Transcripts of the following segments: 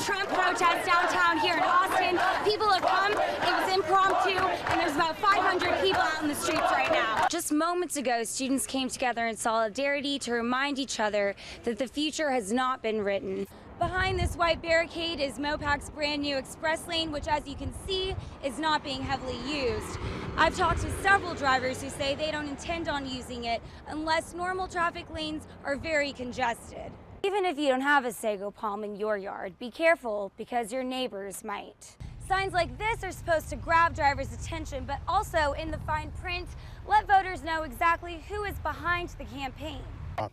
Trump protest downtown here in Austin. People have come, it was impromptu, and there's about 500 people out in the streets right now. Just moments ago, students came together in solidarity to remind each other that the future has not been written. Behind this white barricade is Mopac's brand new express lane, which, as you can see, is not being heavily used. I've talked to several drivers who say they don't intend on using it unless normal traffic lanes are very congested. Even if you don't have a sago palm in your yard, be careful because your neighbors might. Signs like this are supposed to grab drivers' attention, but also in the fine print, let voters know exactly who is behind the campaign.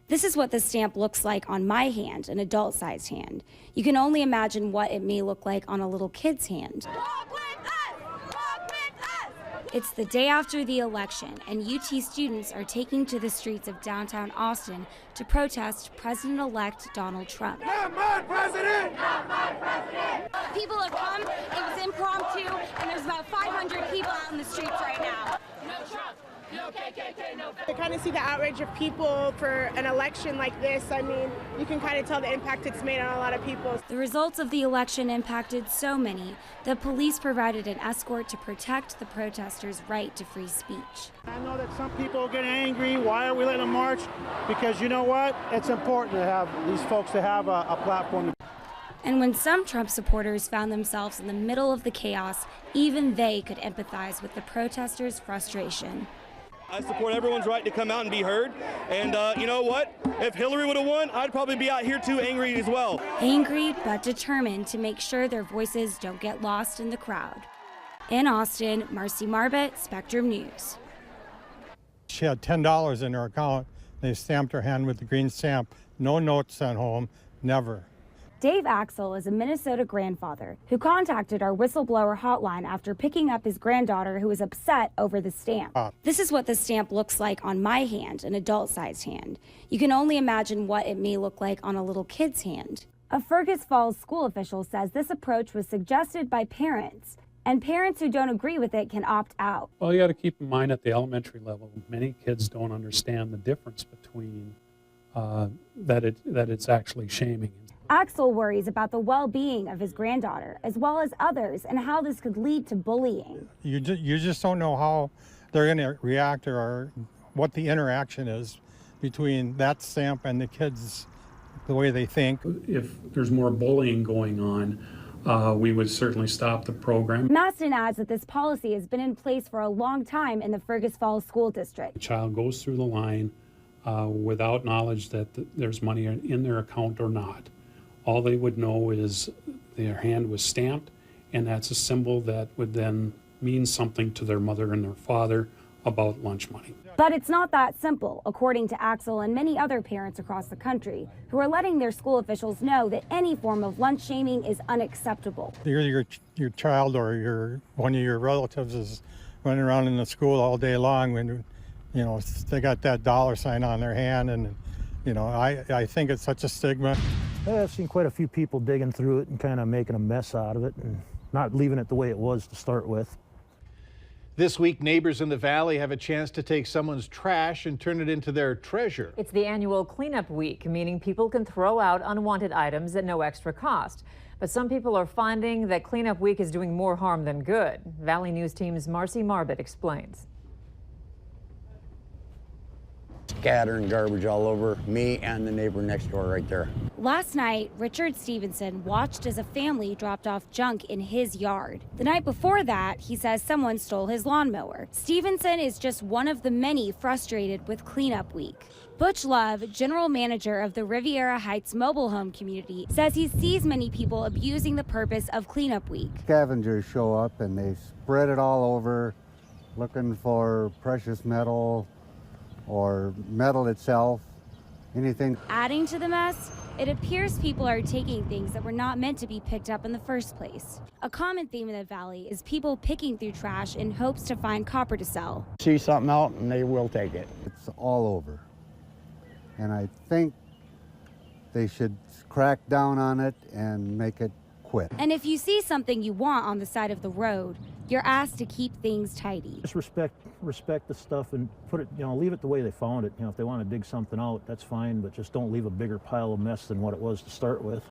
This is what the stamp looks like on my hand, an adult-sized hand. You can only imagine what it may look like on a little kid's hand. Walk with us! Walk with us! It's the day after the election, and UT students are taking to the streets of downtown Austin to protest President-elect Donald Trump. Not my president! Not my president! People have come, it was impromptu, and there's about 500 people out in the streets right now. No Trump! No KKK, no. To kind of see the outrage of people for an election like this, I mean, you can kind of tell the impact it's made on a lot of people. The results of the election impacted so many that police provided an escort to protect the protesters' right to free speech. I know that some people are getting angry. Why are we letting them march? Because you know what? It's important to have these folks to have a platform. And when some Trump supporters found themselves in the middle of the chaos, even they could empathize with the protesters' frustration. I support everyone's right to come out and be heard. And you know what? If Hillary would have won, I'd probably be out here too angry as well. Angry but determined to make sure their voices don't get lost in the crowd. In Austin, Marcy Marbut, Spectrum News. She had $10 in her account. They stamped her hand with the green stamp. No notes sent home, never. Dave Axel is a Minnesota grandfather who contacted our whistleblower hotline after picking up his granddaughter who was upset over the stamp. This is what the stamp looks like on my hand, an adult-sized hand. You can only imagine what it may look like on a little kid's hand. A Fergus Falls school official says this approach was suggested by parents, and parents who don't agree with it can opt out. Well, you got to keep in mind at the elementary level, many kids don't understand the difference between that it's actually shaming. Axel worries about the well-being of his granddaughter, as well as others, and how this could lead to bullying. You just don't know how they're going to react or what the interaction is between that stamp and the kids, the way they think. If there's more bullying going on, we would certainly stop the program. Maston adds that this policy has been in place for a long time in the Fergus Falls School District. The child goes through the line without knowledge that there's money in their account or not. All they would know is their hand was stamped, and that's a symbol that would then mean something to their mother and their father about lunch money. But it's not that simple, according to Axel and many other parents across the country, who are letting their school officials know that any form of lunch shaming is unacceptable. Your child or one of your relatives is running around in the school all day long when, you know, they got that $sign on their hand, and, you know, I think it's such a stigma. I've seen quite a few people digging through it and kind of making a mess out of it and not leaving it the way it was to start with. This week, neighbors in the valley have a chance to take someone's trash and turn it into their treasure. It's the annual cleanup week, meaning people can throw out unwanted items at no extra cost. But some people are finding that cleanup week is doing more harm than good. Valley News Team's Marcy Marbut explains. Scattering garbage all over me and the neighbor next door right there. Last night, Richard Stevenson watched as a family dropped off junk in his yard. The night before that, he says someone stole his lawnmower. Stevenson is just one of the many frustrated with cleanup week. Butch Love, general manager of the Riviera Heights mobile home community, says he sees many people abusing the purpose of cleanup week. Scavengers show up and they spread it all over, looking for precious metal or metal itself, anything. Adding to the mess, it appears people are taking things that were not meant to be picked up in the first place. A common theme in the valley is people picking through trash in hopes to find copper to sell. See something out and they will take it. It's all over. And I think they should crack down on it and make it quit. And if you see something you want on the side of the road, you're asked to keep things tidy. Just respect the stuff and put it, leave it the way they found it. If they want to dig something out, that's fine, but just don't leave a bigger pile of mess than what it was to start with.